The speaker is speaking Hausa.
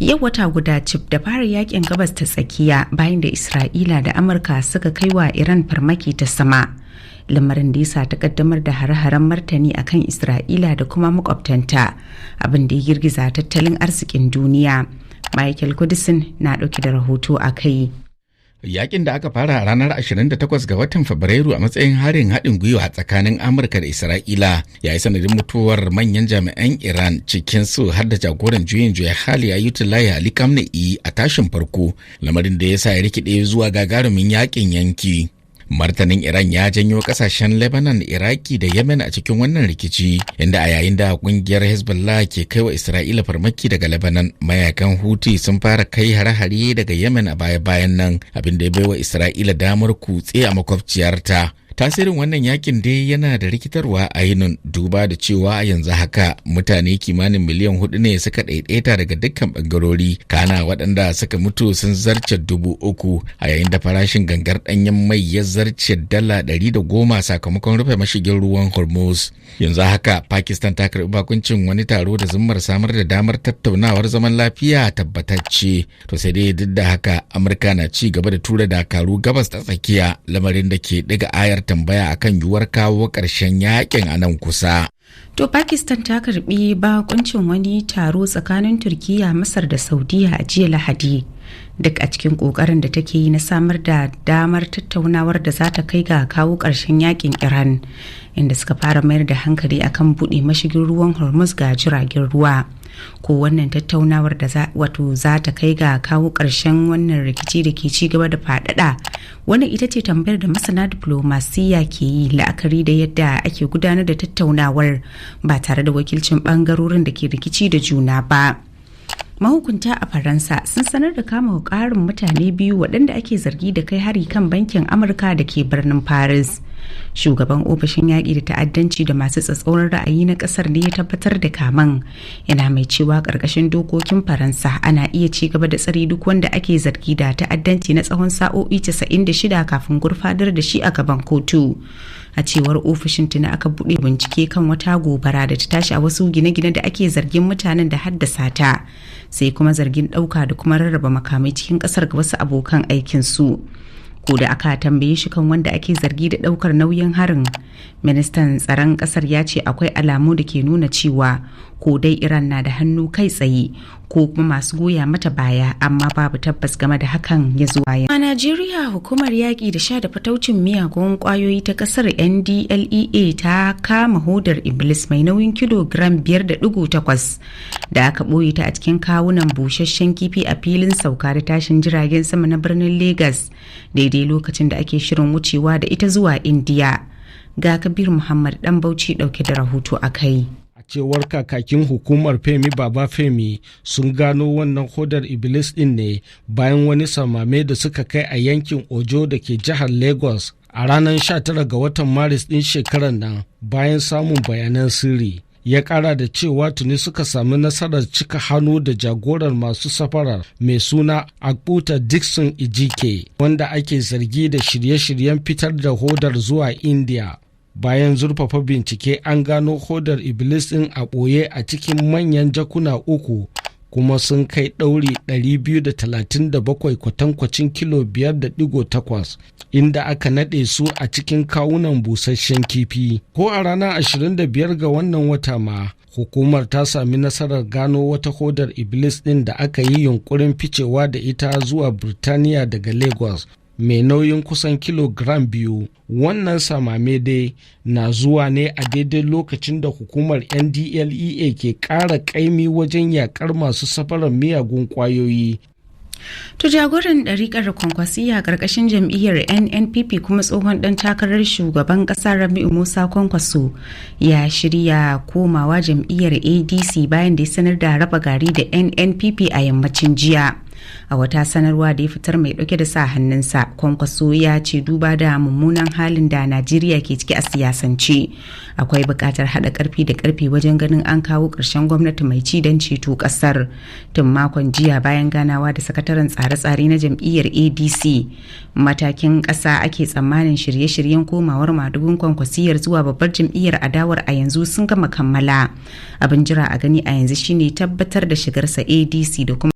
Yau wata guda cif da fara yakin gabas ta tsakiya bayan da Isra'ila da Amurka suka kai wa Iran farmaki ta sama. Lamarin da yasa ta kaddamar da hare-haren martani akan Isra'ila da kuma makwabtanta, abin da ya girgiza tattalin arzikin duniya. Michael Kudisin na dauke da rahoto a kai. Yakin da aka fara a ranar 28 ga watan Fabrairu a matsayin harin haɗin gwiwa tsakanin Amurka da Isra'ila ya yi sanadin mutuwar manyan jami'an Iran, cikin su har da jagoran juyin juya hali Ayatollah Ali Khamenei a tashin farko, lamarin da ya sa ya rikide zuwa gagarumin yakin yanki. Martanin Iran ya janyo kasashen Lebanon, Iraki da Yemen a cikin wannan rikici, inda a yayin da kungiyar Hezbollah ke kai wa Isra'ila farmaki daga Lebanon, mayakan Houthi sun fara kai hare-hare daga Yemen a baya-bayan nan, abin da ya baiwa Isra'ila damar kutse a makwabciyarta. Tasirin wannan yakin dai yana da rikitarwa a yinin, duba da cewa a yanzu haka mutane kimanin miliyan 4 ne suka ɗaiɗaita daga dukkan ɓangarori, kana waɗanda suka mutu sun zarce 3,000, a yayin da farashin gangar ɗanyen mai ya zarce dala 110 sakamakon rufe mashigin ruwan Hormuz. Yanzu haka Pakistan ta karɓi bakuncin wani taro da zummar samar da damar tattaunawar zaman lafiya tabbatacce. To sai dai duk da haka Amurka na ci gaba da tura dakaru gabas ta tsakiya, lamarin da ke ɗiga ayar tambaya akan yiwuwar kawo ƙarshen yakin a nan kusa. To Pakistan ta karbi bakuncin wani taro tsakanin Turkiyya, Masar da Saudiya a jiya Lahadi, duk a cikin kokarin da take yi na samar da damar tattaunawar da za ta kai ga kawo ƙarshen yakin Iran, inda suka fara mayar da hankali akan buɗe mashigin ruwan Hormuz ga jiragen ruwa. Ko wannan tattaunawar da za ta kai ga kawo ƙarshen wannan rikici da ke ci gaba da faɗaɗa, wannan ita ce tambayar da masana diplomasiya ke yi, la'akari da yadda ake gudanar da tattaunawar ba tare da wakilcin ɓangarorin da ke rikici da juna ba. Mahukunta a Faransa sun sanar da kama ƙarin mutane 2 waɗanda ake zargi da kai hari kan bankin Amurka da ke birnin Paris. Shugaban ofishin yaƙi da ta'addanci da masu tsatsauran ra'ayi na ƙasar ne ya tabbatar da kaman, yana mai cewa ƙarƙashin dokokin Faransa ana iya ci gaba da tsare duk wanda ake zargi da ta'addanci na tsawon sa'o'i 96 kafin gurfanar da shi a gaban kotu. A cewar ofishin, tuni aka buɗe bincike kan wata gobara da ta tashi a wasu gine-gine da ake zargin mutanen da haddasa ta, sai kuma zargin ɗauka da kuma rarraba makamai cikin ƙasar ga wasu abokan aikinsu. Ko da aka tambaye shi kan wanda ake zargi da ɗaukar nauyin harin, ministan tsaron ƙasar ya ce akwai alamu da ke nuna cewa ko dai Iran na da hannu kai tsaye ko kuma masu goya mata baya, amma babu tabbas game da hakan ya zuwa yanzu. A Najeriya, hukumar yaƙi da sha da fataucin miyagun ƙwayoyi ta ƙasar NDLEA ta kama hodar Iblis mai nauyin kilogram 5.8 da aka ɓoye ta a cikin kawunan busasshen kifi a filin sauka da tashin jiragen sama na birnin Lagos, daidai lokacin da ake shirin wucewa da ita zuwa Indiya. Ga Kabir Muhammad Dan Bauchi ɗauke da rahoto a kai. Cewar kakakin hukumar Femi Baba Femi, sun gano wannan hodar Iblis din ne bayan wani samame da suka kai a yankin Ojo da ke jihar Lagos a ranar 19 ga watan Maris din shekarar nan, bayan samun bayanan sirri. Ya kara da cewa tuni suka sami nasarar cika hannu da jagorar masu safarar mai suna Akputa Dixon Ejike, wanda ake zargi da shirye-shiryen fitar da hodar zuwa India. Bayan zurfafa bincike, an gano hodar Iblis ɗin a ɓoye a cikin manyan jakuna 3, kuma sun kai ɗauri 237 kwatankwacin kilo 5.8, inda aka naɗe su a cikin kawunan busasshen kifi. Ko a ranar 25 ga wannan wata ma, hukumar ta sami nasarar gano wata hodar Iblis ɗin da aka yi yunkurin ficewa da ita zuwa Birtaniya daga Lagos, mai nauyin kusan kilogram 2. Wannan samame dai na zuwa ne a daidai lokacin da hukumar NDLEA ke ƙara ƙaimi wajen yakar masu safarar miyagun ƙwayoyi. To jagoran ɗariƙar Kwankwasiyya ƙarƙashin jam'iyyar NNPP kuma tsohon ɗan takarar shugaban ƙasa Rabi'u Musa Kwankwaso ya shirya komawa jam'iyyar ADC bayan da ya sanar da raba gari da NNPP a yammacin jiya. A wata sanarwa da ya fitar mai dauke da sa hannunsa, Kwankwaso ya ce duba da mummunan halin da Najeriya ke ciki a siyasance, akwai buƙatar haɗa ƙarfi da ƙarfi wajen ganin an kawo ƙarshen gwamnati mai ci don ceto ƙasar. Tun makon jiya, bayan ganawa da sakataren tsare-tsare na jam'iyyar ADC, matakin ƙasa ake tsammanin shirye-shiryen komawar madugun Kwankwasiyar zuwa babbar jam'iyyar adawar a yanzu sun gama kammala. Abin jira a gani a yanzu shine tabbatar da shigarsa ADC da kuma